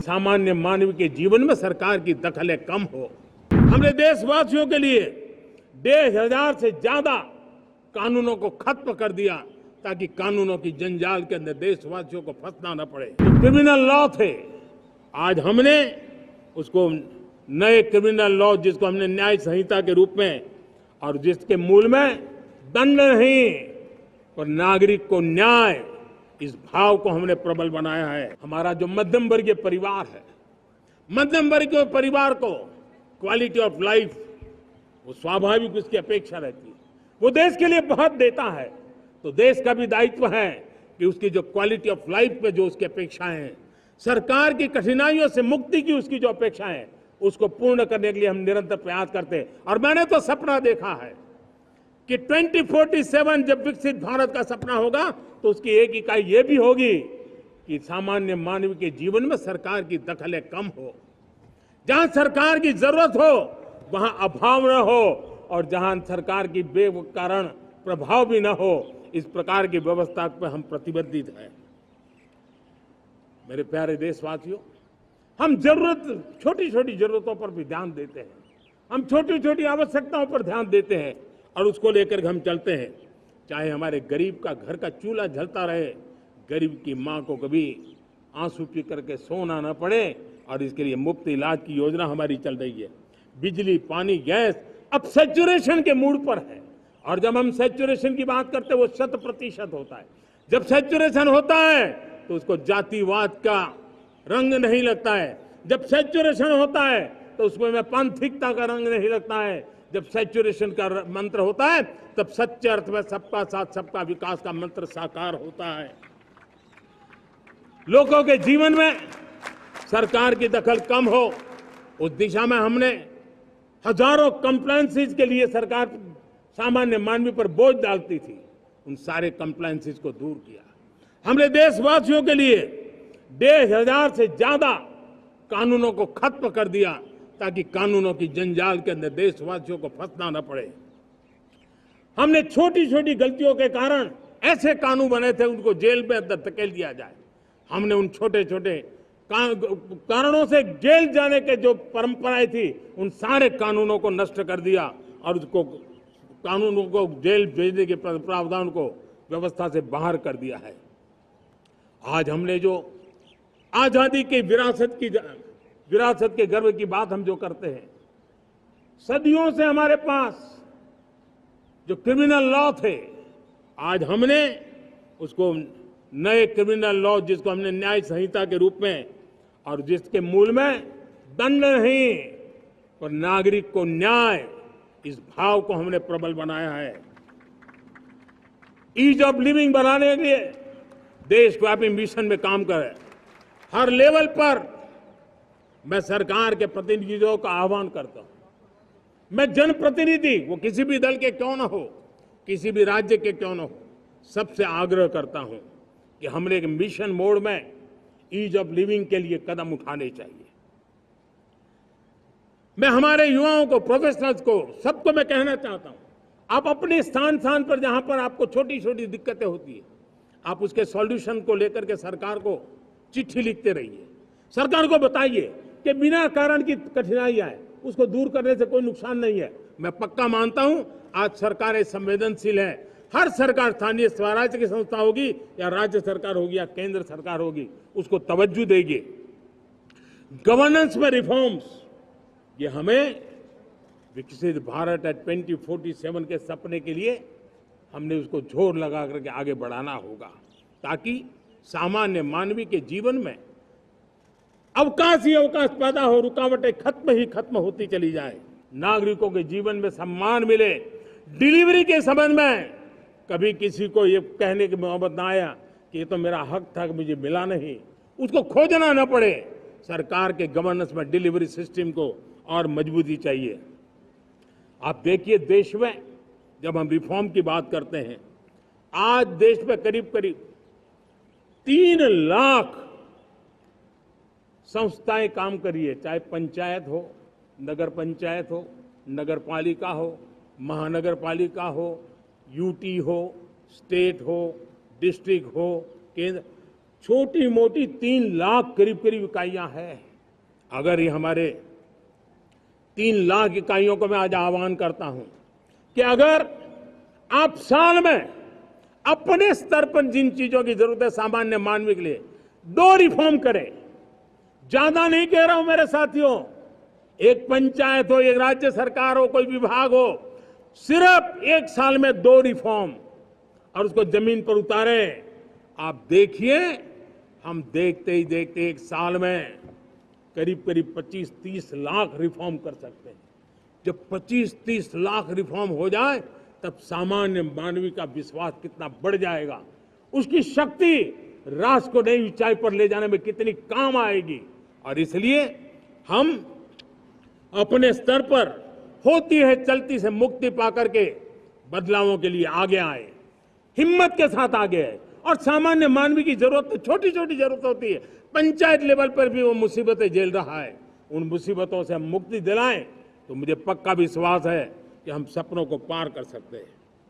सामान्य मानव के जीवन में सरकार की दखल कम हो। हमने देशवासियों के लिए 1,500 से ज्यादा कानूनों को खत्म कर दिया ताकि कानूनों की जंजाल के अंदर देशवासियों को फंसना न पड़े। जो क्रिमिनल लॉ थे, आज हमने उसको नए क्रिमिनल लॉ, जिसको हमने न्याय संहिता के रूप में, और जिसके मूल में दंड नहीं और नागरिक को न्याय, इस भाव को हमने प्रबल बनाया है। हमारा जो मध्यम वर्गीय परिवार है, मध्यम वर्गीय परिवार को क्वालिटी ऑफ लाइफ, वो स्वाभाविक उसकी अपेक्षा रहती है। वो देश के लिए बहुत देता है, तो देश का भी दायित्व है कि उसकी जो क्वालिटी ऑफ लाइफ पे जो उसकी अपेक्षाएं हैं, सरकार की कठिनाइयों से मुक्ति की उसकी जो अपेक्षाएं हैं, उसको पूर्ण करने के लिए हम निरंतर प्रयास करते हैं। और मैंने तो सपना देखा है कि 2047 जब विकसित भारत का सपना होगा तो उसकी एक इकाई ये भी होगी कि सामान्य मानव के जीवन में सरकार की दखल कम हो। जहां सरकार की जरूरत हो वहां अभाव न हो, और जहां सरकार की बेकारण प्रभाव भी न हो, इस प्रकार की व्यवस्था पर हम प्रतिबद्ध हैं। मेरे प्यारे देशवासियों, हम छोटी छोटी जरूरतों पर भी ध्यान देते हैं, हम छोटी छोटी आवश्यकताओं पर ध्यान देते हैं और उसको लेकर हम चलते हैं। चाहे हमारे गरीब का घर का चूल्हा जलता रहे, गरीब की मां को कभी आंसू पी करके सोना न पड़े, और इसके लिए मुफ्त इलाज की योजना हमारी चल रही है। बिजली, पानी, गैस अब सैचुरेशन के मूड पर है, और जब हम सैचुरेशन की बात करते हैं वो 100% होता है। जब सैचुरेशन होता है तो उसको जातिवाद का रंग नहीं लगता है। जब सैचुरेशन होता है तो उसमें पांथिकता का रंग नहीं लगता है। जब सैचुरेशन का मंत्र होता है तब सच्चे अर्थ में सबका साथ सबका विकास का मंत्र साकार होता है। लोगों के जीवन में सरकार की दखल कम हो, उस दिशा में हमने हजारों कंप्लायंसेस के लिए सरकार सामान्य मानवी पर बोझ डालती थी, उन सारे कंप्लायंसेस को दूर किया। हमने देशवासियों के लिए 1,500 से ज्यादा कानूनों को खत्म कर दिया ताकि कानूनों की जंजाल के अंदर देशवासियों को फंसना न पड़े। हमने छोटी छोटी गलतियों के कारण ऐसे कानून बने थे उनको जेल में अंदर धकेल दिया जाए। हमने उन छोटे छोटे कारणों से जेल जाने के जो परंपराएं थी उन सारे कानूनों को नष्ट कर दिया और उसको कानूनों को जेल भेजने के प्रावधान को व्यवस्था से बाहर कर दिया है। आज हमने जो आजादी की विरासत के गर्व की बात हम जो करते हैं, सदियों से हमारे पास जो क्रिमिनल लॉ थे, आज हमने उसको नए क्रिमिनल लॉ, जिसको हमने न्याय संहिता के रूप में, और जिसके मूल में दंड नहीं और नागरिक को न्याय, इस भाव को हमने प्रबल बनाया है। ईज ऑफ लिविंग बनाने के लिए देशव्यापी मिशन में काम करें। हर लेवल पर मैं सरकार के प्रतिनिधियों का आह्वान करता हूं। मैं जनप्रतिनिधि, वो किसी भी दल के क्यों न हो, किसी भी राज्य के क्यों न हो, सबसे आग्रह करता हूं कि हमने एक मिशन मोड में ईज ऑफ लिविंग के लिए कदम उठाने चाहिए। मैं हमारे युवाओं को, प्रोफेशनल्स को, सबको मैं कहना चाहता हूं, आप अपने स्थान पर जहां पर आपको छोटी छोटी दिक्कतें होती है, आप उसके सॉल्यूशन को लेकर के सरकार को चिट्ठी लिखते रहिए। सरकार को बताइए कि बिना कारण की कठिनाई आए उसको दूर करने से कोई नुकसान नहीं है। मैं पक्का मानता हूं आज सरकारें संवेदनशील है। हर सरकार, स्थानीय स्वराज्य की संस्था होगी या राज्य सरकार होगी या केंद्र सरकार होगी, उसको तवज्जो देगी। गवर्नेंस में रिफॉर्म्स, ये हमें विकसित भारत 2047 के सपने के लिए हमने उसको जोर लगा करके आगे बढ़ाना होगा, ताकि सामान्य मानवी के जीवन में अवकाश ही अवकाश पैदा हो, रुकावटें खत्म होती चली जाए, नागरिकों के जीवन में सम्मान मिले। डिलीवरी के संबंध में कभी किसी को ये कहने की मोहब्बत ना आया कि ये तो मेरा हक था कि मुझे मिला नहीं, उसको खोजना न पड़े। सरकार के गवर्नेंस में डिलीवरी सिस्टम को और मजबूती चाहिए। आप देखिए, देश में जब हम रिफॉर्म की बात करते हैं, आज देश में करीब 3 लाख संस्थाएं काम कर रही है, चाहे पंचायत हो, नगर पंचायत हो, नगर पालिका हो, महानगर पालिका हो, यूटी हो, स्टेट हो, डिस्ट्रिक्ट हो, केंद्र, छोटी मोटी 3 लाख करीब करीब इकाइयां हैं। अगर ये हमारे 3 लाख इकाइयों को मैं आज आह्वान करता हूं कि अगर आप साल में अपने स्तर पर जिन चीजों की जरूरत है सामान्य मानवी के लिए 2 रिफॉर्म करें। ज्यादा नहीं कह रहा हूं मेरे साथियों, एक पंचायत हो, एक राज्य सरकार हो, कोई विभाग हो, सिर्फ एक साल में 2 रिफॉर्म और उसको जमीन पर उतारें। आप देखिए, हम देखते ही देखते एक साल में करीब करीब 25-30 लाख रिफॉर्म कर सकते हैं। जब 25-30 लाख रिफॉर्म हो जाए तब सामान्य मानवी का विश्वास कितना बढ़ जाएगा, उसकी शक्ति राष्ट्र को नई ऊंचाई पर ले जाने में कितनी काम आएगी। और इसलिए हम अपने स्तर पर होती है चलती से मुक्ति पाकर के बदलावों के लिए आगे आए, हिम्मत के साथ आगे आए। और सामान्य मानवी की जरूरत तो छोटी छोटी जरूरत होती है, पंचायत लेवल पर भी वो मुसीबतें झेल रहा है, उन मुसीबतों से हम मुक्ति दिलाएं तो मुझे पक्का विश्वास है कि हम सपनों को पार कर सकते हैं।